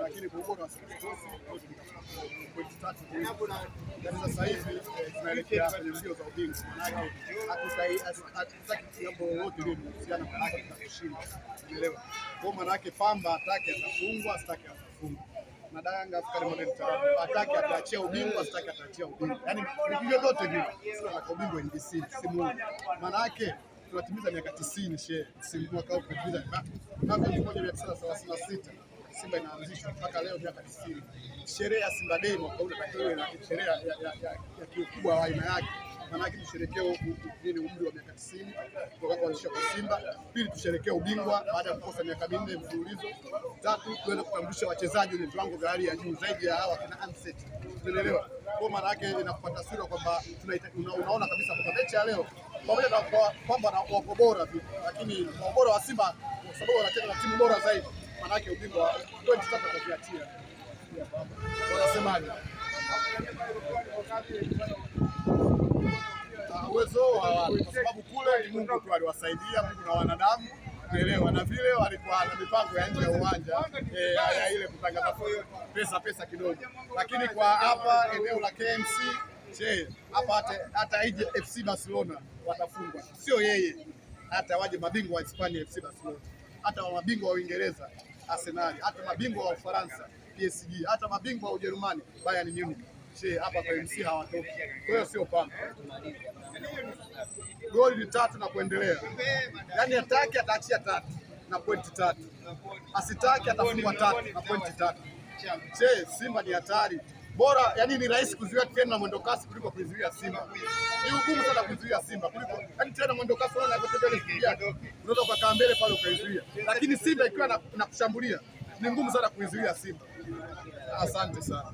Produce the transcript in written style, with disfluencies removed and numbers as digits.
Lakini kwa ubora wa pointi tatu sasa hivi tunaelekea kwenye mbio za ubingwa. Hatutaki jambo lolote lile kuhusiana na kushinda. Umeelewa? Kwa maana yake Pamba atake atafungwa, asitake atafungwa. Na Yanga African Model Tarabu atake ataachia ubingwa, asitake ataachia ubingwa. Yaani vivyo vyote vile sio na ubingwa NBC simu. Maana yake tunatimiza miaka 90 simu mwaka huu tunatimiza mwaka 1936. Simba inaanzishwa mpaka leo miaka 90. Sherehe ya Simba Day mwaka huu inatakiwa na sherehe ya kiukubwa wa aina yake. Maana yake tusherekee umri wa miaka 90 kutoka kuanzishwa kwa Simba. Pili, tusherekee ubingwa baada ya kukosa miaka 4 mfululizo. Tatu, tuende kutambulisha wachezaji wenye viwango vya hali ya juu zaidi ya hawa kina Anset. Unaelewa? Kwa maana yake inakupa taswira kwamba unaona kabisa kwamba mechi ya leo pamoja na kwamba wako bora tu, lakini kwa ubora wa Simba kwa sababu wanacheza na timu bora zaidi. Maana yake ubingwa pointi tatu atakiachia. Wanasemaje? Uwezo wa watu kwa sababu kule Mungu tu aliwasaidia, Mungu na wanadamu, unaelewa, na vile walikuwa na mipango ya nje ya uwanja ya ile kutangaza pesa kidogo, lakini kwa hapa eneo la KMC hapa hata ije FC Barcelona watafungwa, sio yeye, hata waje mabingwa wa Hispania FC Barcelona, hata mabingwa wa Uingereza Arsenal, hata mabingwa wa Ufaransa PSG, hata mabingwa wa Ujerumani Bayern Munich, hapa kwa MC hawatoki. Kwa hiyo sio Pamba. Goli ni 3 na kuendelea. Yaani ataki ataachia 3 na pointi 3. Asitaki atafungwa 3 na pointi 3. Simba ni hatari. Bora, yani ni rahisi kuzuia tena na mwendo kasi kuliko kuzuia Simba. Ni ugumu sana kuzuia Simba kuliko yani tena mwendo kasi unaona inavyotembea unaweza ukakaa mbele pale ukaizuia. Lakini Simba ikiwa na kushambulia ni ngumu sana kuizuia Simba. Asante sana.